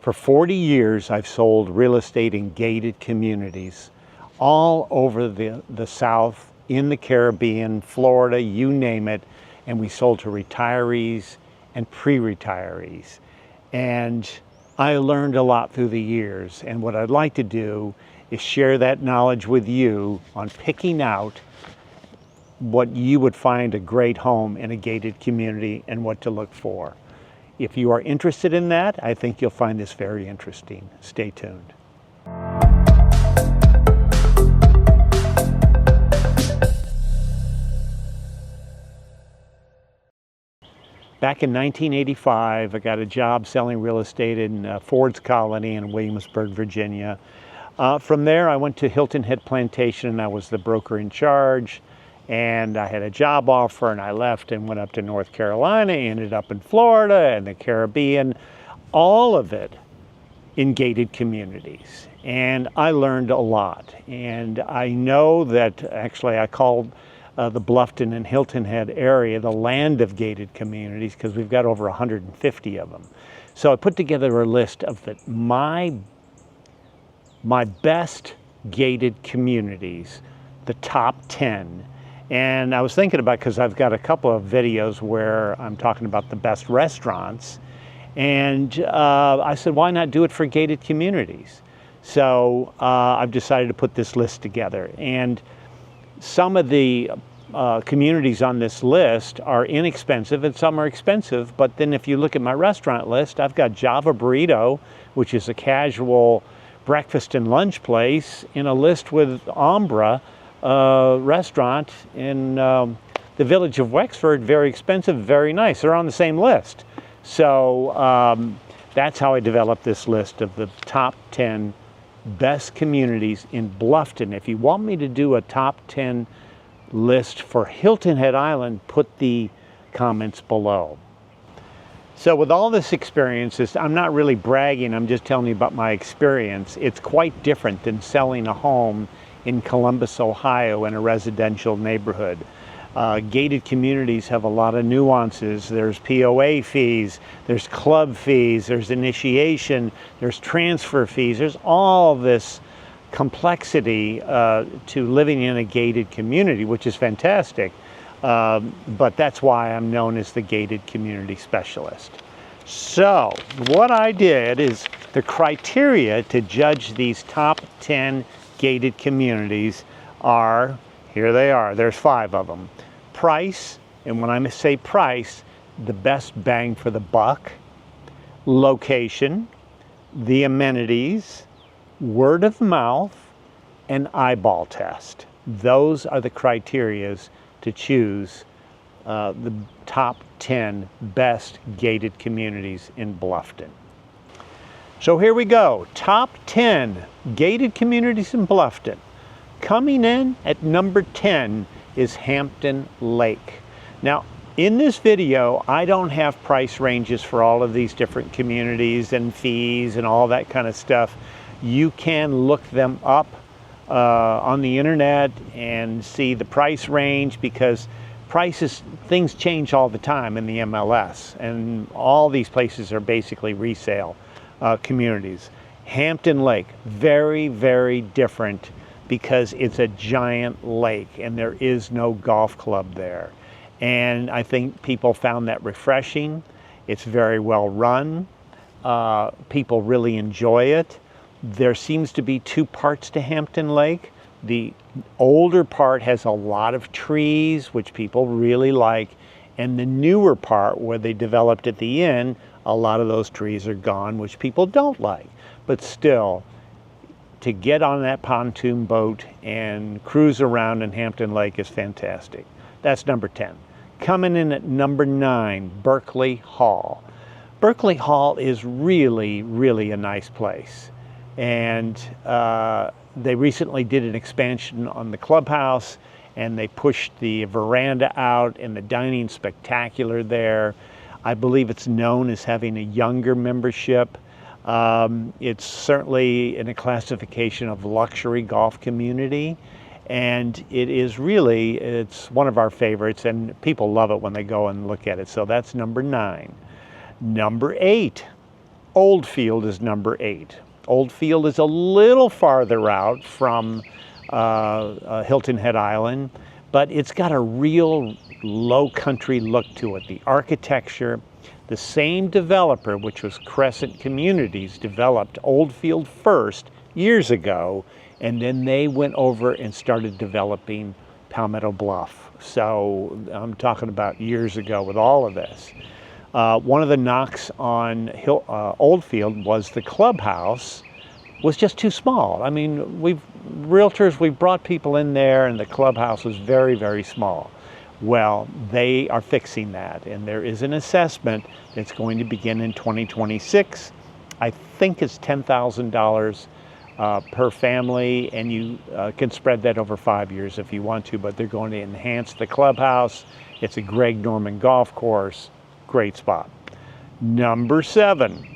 For 40 years, I've sold real estate in gated communities all over the South, in the Caribbean, Florida, you name it. And we sold to retirees and pre-retirees. And I learned a lot through the years. And what I'd like to do is share that knowledge with you on picking out what you would find a great home in a gated community and what to look for. If you are interested in that, I think you'll find this very interesting. Stay tuned. Back in 1985, I got a job selling real estate in Ford's Colony in Williamsburg, Virginia. From there, I went to Hilton Head Plantation, and I was the broker in charge. And I had a job offer, and I left and went up to North Carolina, ended up in Florida and the Caribbean, all of it in gated communities. And I learned a lot. And I know that actually I called the Bluffton and Hilton Head area the land of gated communities, because we've got over 150 of them. So I put together a list of my best gated communities, the top 10. And I was thinking about, because I've got a couple of videos where I'm talking about the best restaurants, and I said, why not do it for gated communities? So I've decided to put this list together. And some of the communities on this list are inexpensive and some are expensive. But then if you look at my restaurant list, I've got Java Burrito, which is a casual breakfast and lunch place, in a list with Ombra restaurant in the village of Wexford, very expensive, very nice. They're on the same list. So that's how I developed this list of the top 10 best communities in Bluffton. If you want me to do a top 10 list for Hilton Head Island, put the comments below. So with all this experience, I'm not really bragging, I'm just telling you about my experience. It's quite different than selling a home in Columbus, Ohio, in a residential neighborhood. Gated communities have a lot of nuances. There's POA fees, there's club fees, there's initiation, there's transfer fees. There's all this complexity to living in a gated community, which is fantastic. But that's why I'm known as the gated community specialist. So what I did is the criteria to judge these top 10 gated communities are, here they are, there's 5 of them. Price, and when I say price, the best bang for the buck. Location, the amenities, word of mouth, and eyeball test. Those are the criterias to choose the top 10 best gated communities in Bluffton. So here we go, top 10 gated communities in Bluffton. Coming in at number 10 is Hampton Lake. Now, in this video, I don't have price ranges for all of these different communities and fees and all that kind of stuff. You can look them up on the internet and see the price range, because things change all the time in the MLS, and all these places are basically resale communities. Hampton Lake, very, very different, because it's a giant lake and there is no golf club there. And I think people found that refreshing. It's very well run. People really enjoy it. There seems to be 2 parts to Hampton Lake. The older part has a lot of trees, which people really like. And the newer part, where they developed at the end, a lot of those trees are gone, which people don't like. But still, to get on that pontoon boat and cruise around in Hampton Lake is fantastic. That's number 10. Coming in at number 9, Berkeley Hall. Berkeley Hall is really, really a nice place. And they recently did an expansion on the clubhouse, and they pushed the veranda out, and the dining spectacular there. I believe it's known as having a younger membership. It's certainly in a classification of luxury golf community, and it's one of our favorites, and people love it when they go and look at it. So that's number 9. Number 8, Oldfield is number 8. Oldfield is a little farther out from Hilton Head Island, but it's got a real Lowcountry look to it. The architecture, the same developer, which was Crescent Communities, developed Oldfield first years ago, and then they went over and started developing Palmetto Bluff. So I'm talking about years ago with all of this. One of the knocks on Oldfield was the clubhouse was just too small. I mean, we've brought people in there and the clubhouse was very, very small. Well, they are fixing that, and there is an assessment that's going to begin in 2026. I think it's $10,000 per family, and you can spread that over 5 years if you want to, but they're going to enhance the clubhouse. It's a Greg Norman golf course. Great spot. Number 7,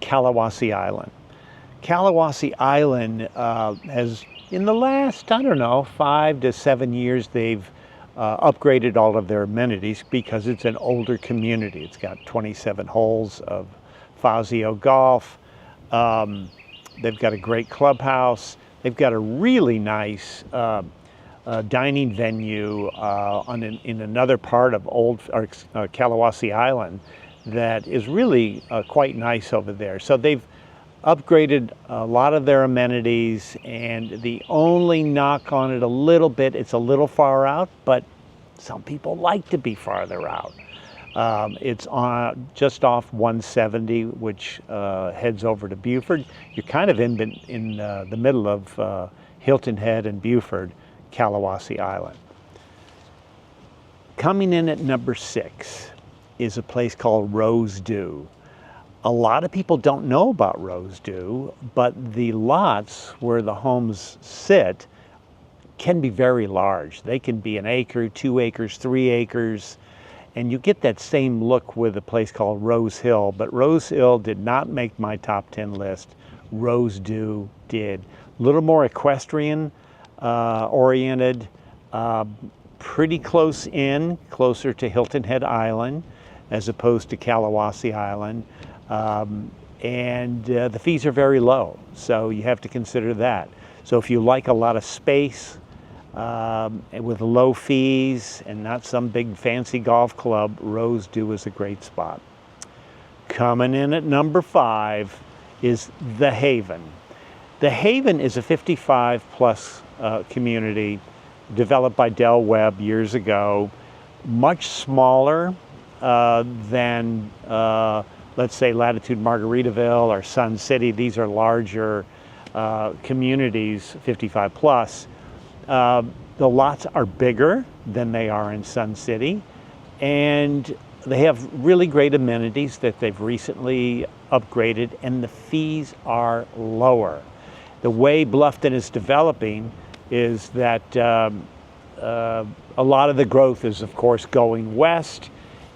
Kawasi Island. Kawasi Island has, in the last, 5 to 7 years, they've upgraded all of their amenities because it's an older community. It's got 27 holes of Fazio golf. They've got a great clubhouse. They've got a really nice dining venue in another part of Kawasi Island that is really quite nice over there. So they've upgraded a lot of their amenities, and the only knock on it a little bit, it's a little far out, but some people like to be farther out. It's just off 170, which heads over to Beaufort. You're kind of in the middle of Hilton Head and Beaufort, Kawasi Island. Coming in at number 6 is a place called Rose Dew. A lot of people don't know about Rose Dew, but the lots where the homes sit can be very large. They can be 1 acre, 2 acres, 3 acres, and you get that same look with a place called Rose Hill, but Rose Hill did not make my top 10 list. Rose Dew did. A little more equestrian oriented, pretty close in, closer to Hilton Head Island as opposed to Kawasi Island. And the fees are very low, so you have to consider that. So if you like a lot of space with low fees and not some big fancy golf club, Rose Dew is a great spot. Coming in at number 5 is The Haven. The Haven is a 55 plus community developed by Del Webb years ago, much smaller than let's say Latitude Margaritaville or Sun City. These are larger communities, 55 plus. The lots are bigger than they are in Sun City, and they have really great amenities that they've recently upgraded, and the fees are lower. The way Bluffton is developing is that a lot of the growth is, of course, going west,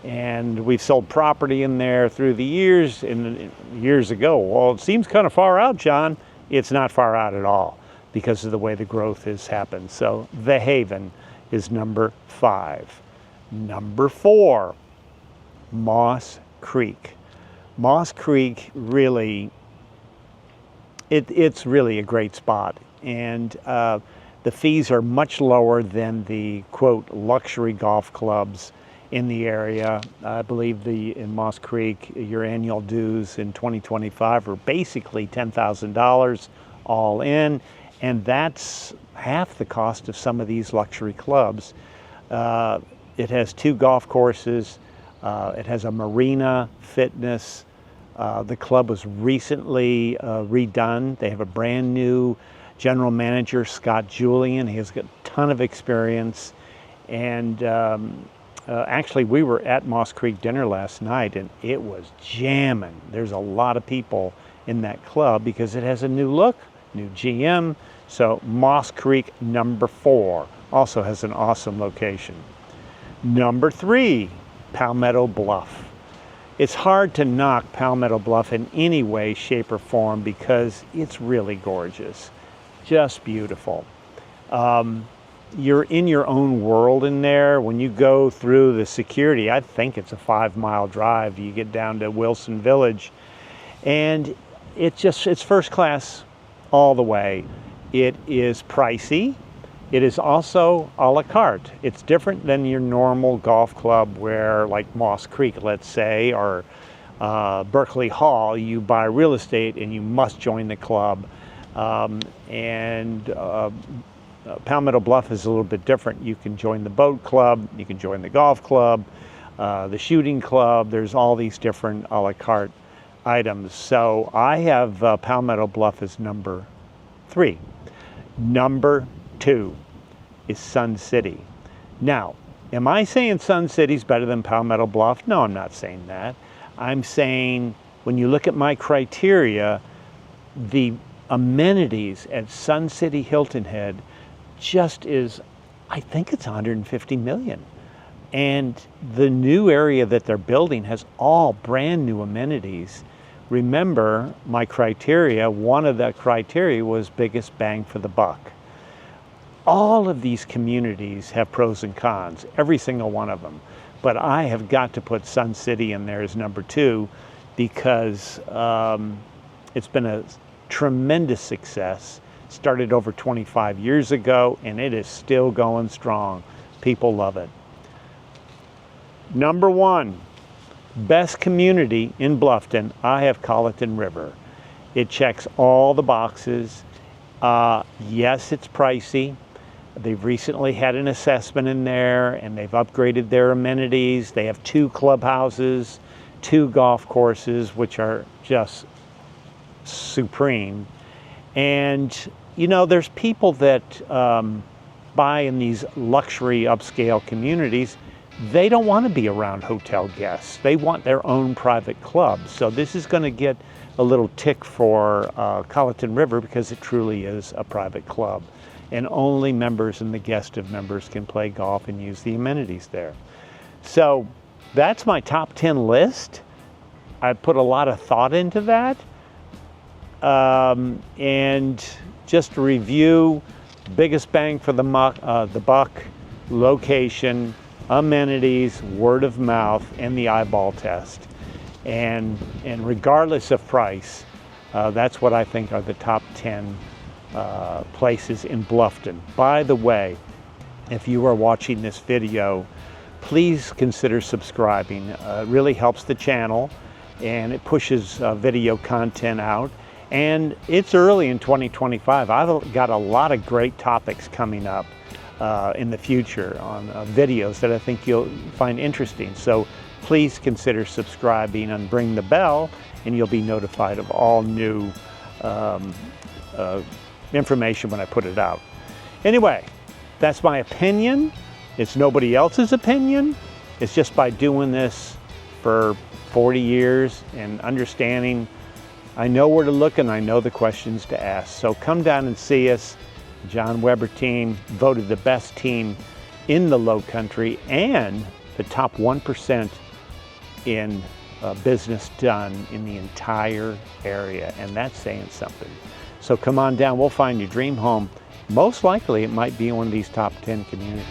and we've sold property in there through the years, and years ago. Well, it seems kind of far out, John. It's not far out at all because of the way the growth has happened. So The Haven is number 5. Number 4, Moss Creek. Moss Creek really, it's really a great spot, and the fees are much lower than the, quote, luxury golf clubs in the area. I believe in Moss Creek, your annual dues in 2025 are basically $10,000 all in, and that's half the cost of some of these luxury clubs. It has 2 golf courses. It has a marina, fitness. The club was recently redone. They have a brand new general manager, Scott Julian. He has got a ton of experience, and actually, we were at Moss Creek dinner last night, and it was jamming. There's a lot of people in that club because it has a new look, new GM. So Moss Creek, number 4, also has an awesome location. Number 3, Palmetto Bluff. It's hard to knock Palmetto Bluff in any way, shape, or form because it's really gorgeous, just beautiful. You're in your own world in there. When you go through the security, I think it's a 5-mile drive. You get down to Wilson Village, And it's first class all the way. It is pricey. It is also a la carte. It's different than your normal golf club where, like Moss Creek, let's say, or Berkeley Hall, you buy real estate and you must join the club. Palmetto Bluff is a little bit different. You can join the boat club, you can join the golf club, the shooting club. There's all these different a la carte items. So I have Palmetto Bluff as number 3. Number 2 is Sun City. Now, am I saying Sun City's better than Palmetto Bluff? No, I'm not saying that. I'm saying when you look at my criteria, the amenities at Sun City Hilton Head just is, I think it's 150 million. And the new area that they're building has all brand new amenities. Remember my criteria, one of the criteria was biggest bang for the buck. All of these communities have pros and cons, every single one of them. But I have got to put Sun City in there as number 2 because it's been a tremendous success. Started over 25 years ago and it is still going strong. People love it. Number 1. Best community in Bluffton, I have Colleton River. It checks all the boxes. Yes, it's pricey. They've recently had an assessment in there and they've upgraded their amenities. They have 2 clubhouses, 2 golf courses, which are just supreme. And you know, there's people that buy in these luxury upscale communities. They don't want to be around hotel guests. They want their own private club. So this is going to get a little tick for Colleton River because it truly is a private club. And only members and the guest of members can play golf and use the amenities there. So that's my top 10 list. I put a lot of thought into that. And just to review, biggest bang for the buck, location, amenities, word of mouth, and the eyeball test. And regardless of price, that's what I think are the top 10 places in Bluffton. By the way, if you are watching this video, please consider subscribing. It really helps the channel and it pushes video content out. And it's early in 2025. I've got a lot of great topics coming up in the future on videos that I think you'll find interesting. So please consider subscribing and ring the bell and you'll be notified of all new information when I put it out. Anyway, that's my opinion. It's nobody else's opinion. It's just by doing this for 40 years and understanding, I know where to look and I know the questions to ask. So come down and see us. John Weber team voted the best team in the Lowcountry and the top 1% in business done in the entire area. And that's saying something. So come on down, we'll find your dream home. Most likely it might be one of these top 10 communities.